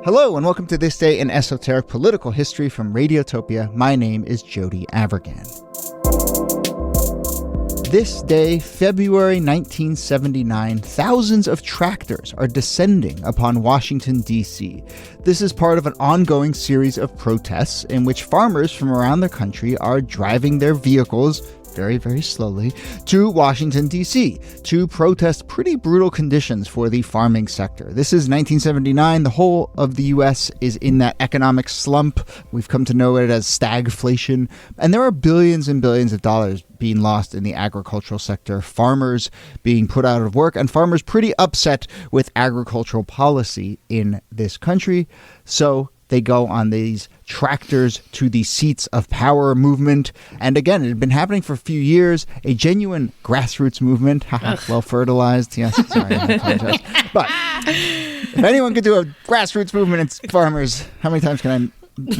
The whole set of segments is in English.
Hello and welcome to This Day in Esoteric Political History from Radiotopia. My name is Jody Avirgan. This day, February 1979, thousands of tractors are descending upon Washington, D.C. This is part of an ongoing series of protests in which farmers from around the country are driving their vehicles very, very slowly to Washington, D.C. to protest pretty brutal conditions for the farming sector. This is 1979. The whole of the U.S. is in that economic slump. We've come to know it as stagflation. And there are billions and billions of dollars being lost in the agricultural sector, farmers being put out of work, and farmers pretty upset with agricultural policy in this country. So they go on these tractors to the seats of power movement. And again, it had been happening for a few years, a genuine grassroots movement. Well fertilized. Yes, sorry, I apologize. But if anyone could do a grassroots movement, it's farmers. How many times can I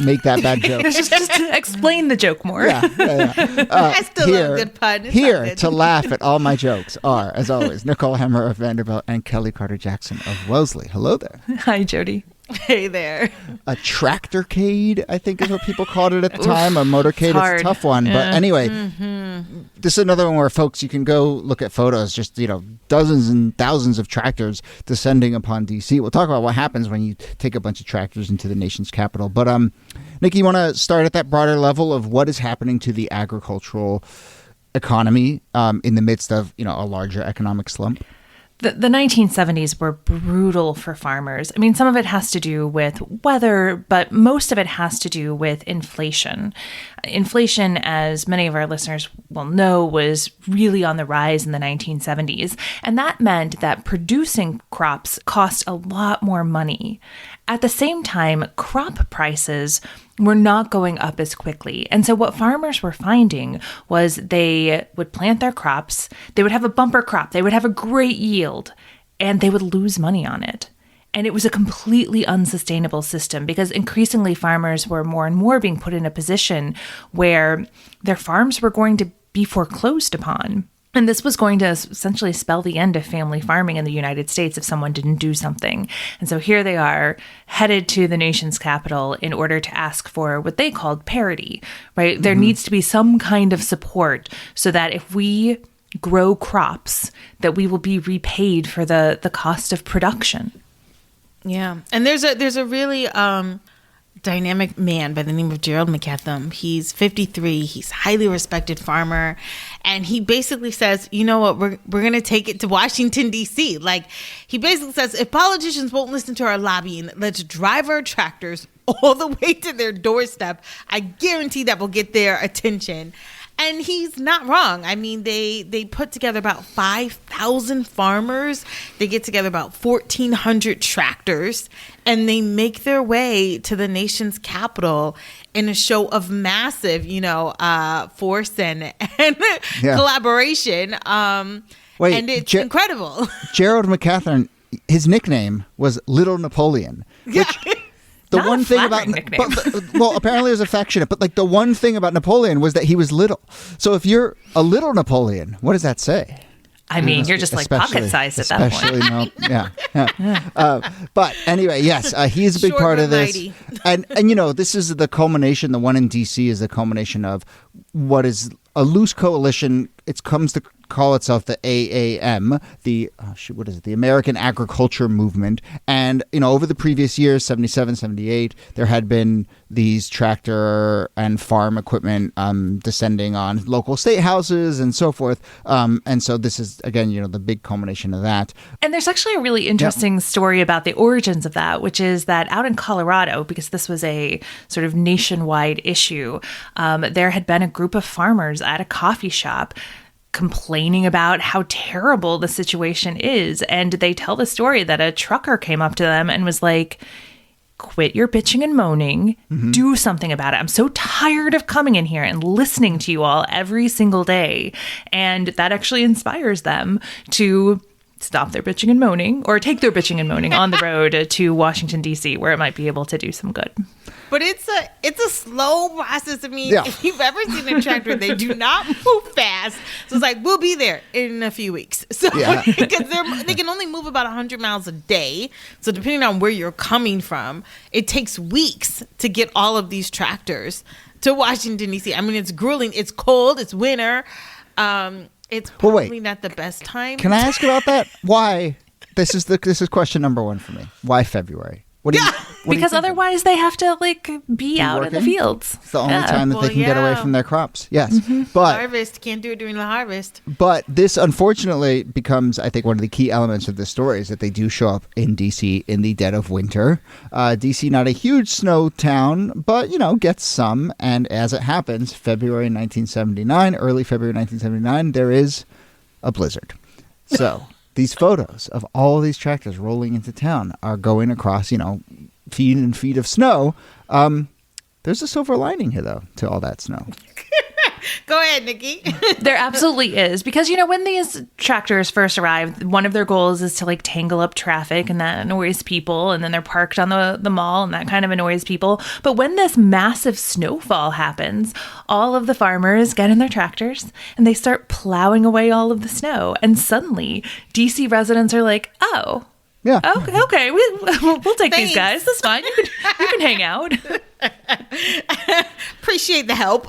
make that bad joke? just explain the joke more. Yeah. I still love a good pun. It's here good. to laugh at all my jokes are, as always, Nicole Hemmer of Vanderbilt and Kellie Carter-Jackson of Wellesley. Hello there. Hi, Jody. Hey there. A tractorcade, I think is what people called it at the time. A motorcade is a tough one. Yeah. But anyway, This is another one where, folks, you can go look at photos, just, dozens and thousands of tractors descending upon D.C. We'll talk about what happens when you take a bunch of tractors into the nation's capital. But, NIki, you want to start at that broader level of what is happening to the agricultural economy in the midst of, a larger economic slump? The 1970s were brutal for farmers. I mean, some of it has to do with weather, but most of it has to do with inflation. Inflation, as many of our listeners will know, was really on the rise in the 1970s. And that meant that producing crops cost a lot more money. At the same time, crop prices were not going up as quickly. And so what farmers were finding was they would plant their crops, they would have a bumper crop, they would have a great yield, and they would lose money on it. And it was a completely unsustainable system because increasingly farmers were more and more being put in a position where their farms were going to be foreclosed upon. And this was going to essentially spell the end of family farming in the United States if someone didn't do something. And so here they are, headed to the nation's capital in order to ask for what they called parity, right? Mm-hmm. There needs to be some kind of support so that if we grow crops, that we will be repaid for the cost of production. Yeah. And there's a really dynamic man by the name of Gerald McCatham. He's 53. He's a highly respected farmer. And he basically says, you know what, we're going to take it to Washington, D.C. Like, he basically says, if politicians won't listen to our lobbying, let's drive our tractors all the way to their doorstep. I guarantee that will get their attention. And he's not wrong. I mean, they put together about 5,000 farmers. They get together about 1,400 tractors, and they make their way to the nation's capital in a show of massive, force and collaboration. Wait, and it's incredible. Gerald McCatham, his nickname was Little Napoleon. Which, the Not one a thing about nickname. well, apparently it was affectionate, but the one thing about Napoleon was that he was little. So if you're a little Napoleon, what does that say? I mean, you're just like pocket-sized at that point. But anyway, yes, he is a big part of this. And this is the culmination. The one in D.C. is the culmination of what is a loose coalition. It comes to call itself the AAM, the American Agriculture Movement. And, over the previous years, 77, 78, there had been these tractor and farm equipment descending on local state houses and so forth. And so this is, again, the big culmination of that. And there's actually a really interesting story about the origins of that, which is that out in Colorado, because this was a sort of nationwide issue, there had been a group of farmers at a coffee shop complaining about how terrible the situation is. And they tell the story that a trucker came up to them and was like, quit your bitching and moaning, do something about it. I'm so tired of coming in here and listening to you all every single day. And that actually inspires them to stop their bitching and moaning or take their bitching and moaning on the road to Washington, D.C., where it might be able to do some good. But it's a slow process. I mean, Yeah. if you've ever seen a tractor, they do not move fast. So it's like, we'll be there in a few weeks. So Yeah. because they can only move about 100 miles a day. So depending on where you're coming from, it takes weeks to get all of these tractors to Washington, D.C. I mean, it's grueling. It's cold. It's winter. It's probably not the best time. Can I ask about that? Why? This is question number one for me. Why February? What do you, because otherwise they have to be out in the fields. It's the only time that they can get away from their crops. Yes. But harvest, can't do it during the harvest. But this unfortunately becomes, I think, one of the key elements of this story is that they do show up in DC in the dead of winter. DC, not a huge snow town, but, gets some. And as it happens, February 1979, early February 1979, there is a blizzard. So these photos of all of these tractors rolling into town are going across, feet and feet of snow. There's a silver lining here, though, to all that snow. Go ahead, Nikki. There absolutely is. Because, when these tractors first arrived, one of their goals is to tangle up traffic, and that annoys people. And then they're parked on the mall, and that kind of annoys people. But when this massive snowfall happens, all of the farmers get in their tractors and they start plowing away all of the snow. And suddenly DC residents are like, oh, yeah. Okay, we'll take these guys. That's fine. You can hang out. Appreciate the help.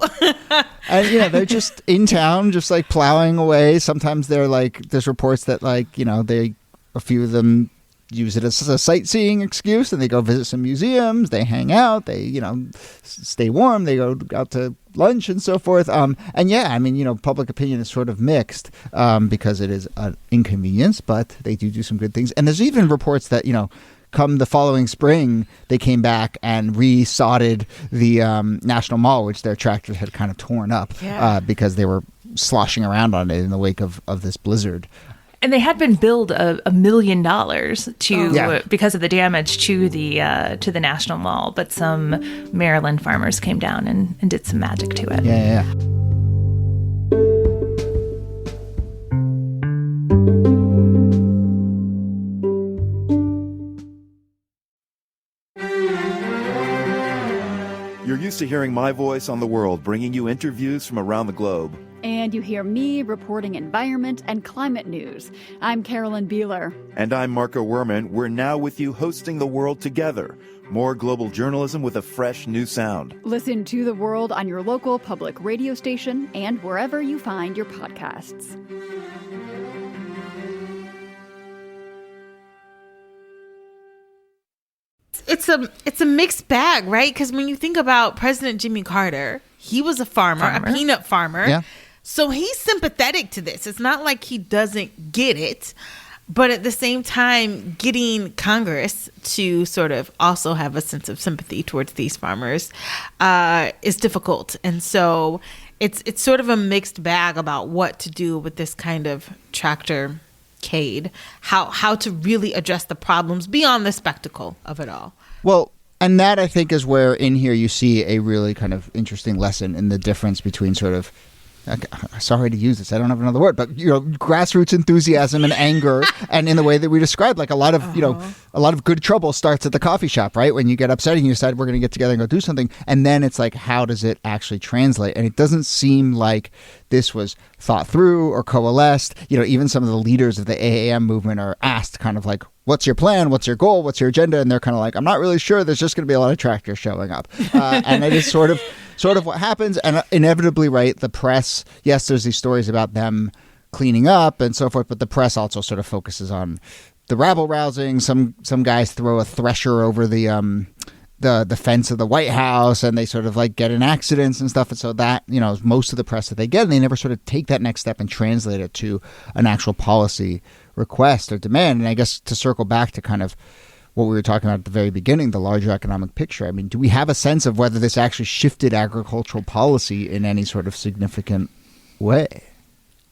And they're just in town, just plowing away. Sometimes they're there's reports that a few of them use it as a sightseeing excuse, and they go visit some museums. They hang out. They stay warm. They go out to lunch and so forth. Public opinion is sort of mixed because it is an inconvenience, but they do some good things. And there's even reports that come the following spring, they came back and re-sodded the National Mall, which their tractors had kind of torn up because they were sloshing around on it in the wake of this blizzard. And they had been billed $1 million because of the damage to the National Mall, but some Maryland farmers came down and did some magic to it. Yeah. You're used to hearing my voice on the world, bringing you interviews from around the globe. And you hear me reporting environment and climate news. I'm Carolyn Beeler. And I'm Marco Werman. We're now with you hosting The World Together. More global journalism with a fresh new sound. Listen to The World on your local public radio station and wherever you find your podcasts. It's a mixed bag, right? Because when you think about President Jimmy Carter, he was a farmer, a peanut farmer. Yeah. So he's sympathetic to this. It's not like he doesn't get it. But at the same time, getting Congress to sort of also have a sense of sympathy towards these farmers is difficult. And so it's sort of a mixed bag about what to do with this kind of Tractorcade, how to really address the problems beyond the spectacle of it all. Well, and that I think is where in here you see a really kind of interesting lesson in the difference between sort of, sorry to use this, I don't have another word, but grassroots enthusiasm and anger, and in the way that we described, a lot of good trouble starts at the coffee shop, right? When you get upset and you decide we're going to get together and go do something, and then it's how does it actually translate? And it doesn't seem like this was thought through or coalesced. Even some of the leaders of the AAM movement are asked kind of what's your plan? What's your goal? What's your agenda? And they're kind of I'm not really sure. There's just going to be a lot of tractors showing up. And it is sort of what happens. And inevitably, right, the press, yes, there's these stories about them cleaning up and so forth, but the press also sort of focuses on the rabble rousing. Some guys throw a thresher over the fence of the White House, and they sort of get in accidents and stuff. And so that, most of the press that they get, and they never sort of take that next step and translate it to an actual policy request or demand. And I guess to circle back to kind of what we were talking about at the very beginning, the larger economic picture, I mean, do we have a sense of whether this actually shifted agricultural policy in any sort of significant way?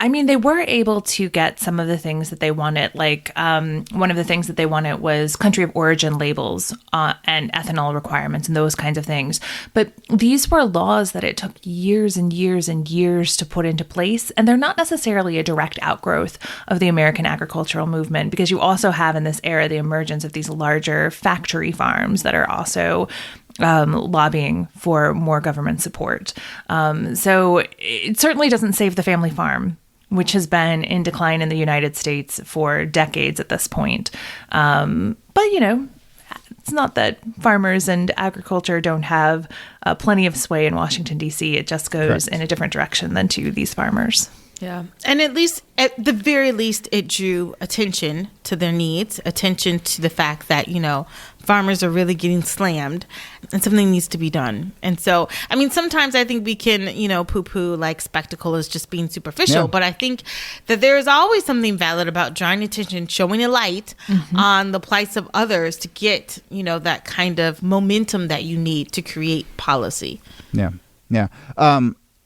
I mean, they were able to get some of the things that they wanted. One of the things that they wanted was country of origin labels and ethanol requirements and those kinds of things. But these were laws that it took years and years and years to put into place. And they're not necessarily a direct outgrowth of the American agricultural movement, because you also have in this era the emergence of these larger factory farms that are also lobbying for more government support. So it certainly doesn't save the family farm, which has been in decline in the United States for decades at this point. But, it's not that farmers and agriculture don't have plenty of sway in Washington, D.C. It just goes in a different direction than to these farmers. Yeah. And at the very least, it drew attention to their needs, attention to the fact that, farmers are really getting slammed and something needs to be done. And so, sometimes I think we can, poo-poo like spectacle as just being superficial, but I think that there is always something valid about drawing attention, showing a light on the plights of others to get, that kind of momentum that you need to create policy. Yeah. Yeah.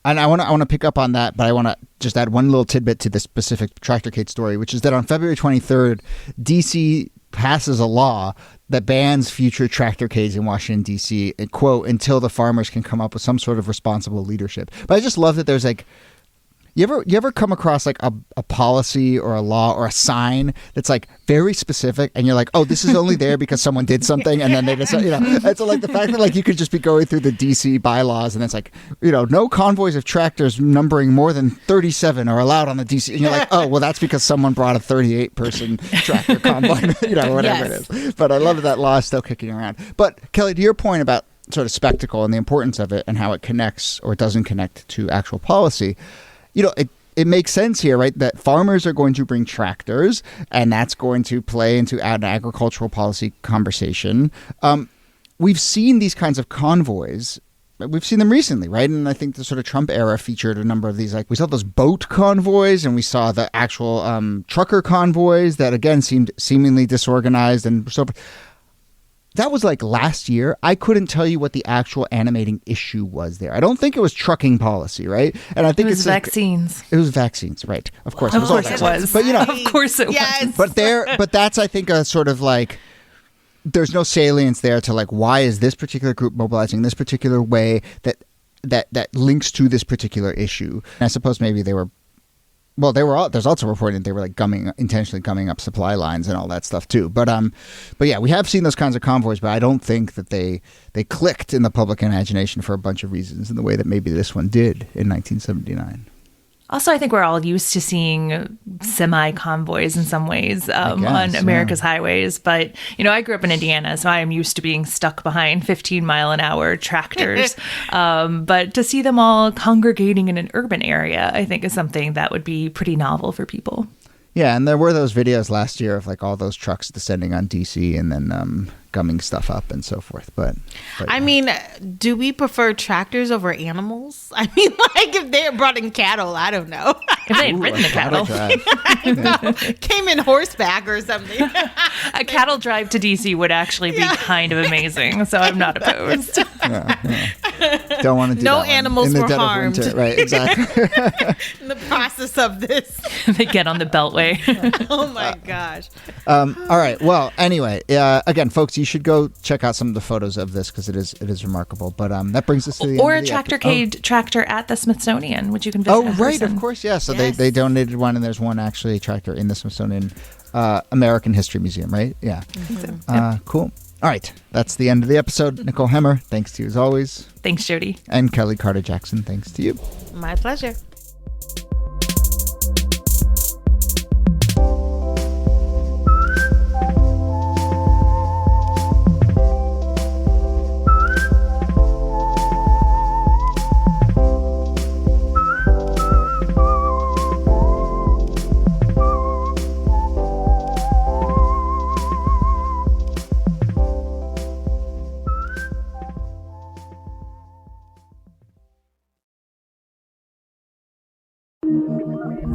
And I want to pick up on that, but I want to just add one little tidbit to the specific Tractorcade story, which is that on February 23rd, D.C. passes a law that bans future Tractorcades in Washington, D.C., quote, until the farmers can come up with some sort of responsible leadership. But I just love that there's like, you ever come across like a policy or a law or a sign that's like very specific and you're like, oh, this is only there because someone did something, and then they just, it's like the fact that like you could just be going through the DC bylaws and it's like, no convoys of tractors numbering more than 37 are allowed on the DC, and you're like, oh, well, that's because someone brought a 38-person tractor convoy, whatever it is. But I love that law is still kicking around. But Kellie, to your point about sort of spectacle and the importance of it and how it connects or doesn't connect to actual policy, it makes sense here, right? That farmers are going to bring tractors, and that's going to play into an agricultural policy conversation. We've seen these kinds of convoys. We've seen them recently, right? And I think the sort of Trump era featured a number of these. Like we saw those boat convoys, and we saw the actual trucker convoys that, again, seemed seemingly disorganized and so forth. That was like last year. I couldn't tell you what the actual animating issue was there. I don't think it was trucking policy, right? And I think it was vaccines. It was vaccines, right? Of course, it was. But of course it was. But that's I think a sort of like there's no salience there to like why is this particular group mobilizing this particular way that links to this particular issue. And I suppose maybe they were. Well, there's also reporting that they were like intentionally gumming up supply lines and all that stuff too. But yeah, we have seen those kinds of convoys, but I don't think that they clicked in the public imagination for a bunch of reasons in the way that maybe this one did in 1979. Also, I think we're all used to seeing semi-convoys in some ways on America's highways. But, I grew up in Indiana, so I am used to being stuck behind 15-mile-an-hour tractors. But to see them all congregating in an urban area, I think is something that would be pretty novel for people. Yeah, and there were those videos last year of like all those trucks descending on DC and then gumming stuff up and so forth. But do we prefer tractors over animals? Like if they brought in cattle, I don't know. If they had ridden the cattle. Came in horseback or something. A cattle drive to DC would actually be kind of amazing, so I'm not opposed. Don't want to do no that animals in the were dead harmed. Of winter. Right, exactly. In the process of this. They get on the beltway. Oh my gosh. All right. Well, anyway, again, folks, you should go check out some of the photos of this because it is remarkable. But that brings us to the or end a of the Tractorcade tractor at the Smithsonian, which you can visit. Oh, right, of course, yeah. So they donated one, and there's one actually tractor in the Smithsonian American History Museum, right? Yeah. Mm-hmm. Cool. All right, that's the end of the episode. Nicole Hemmer, thanks to you as always. Thanks, Jody. And Kellie Carter-Jackson, thanks to you. My pleasure.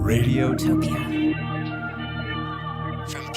Radiotopia. From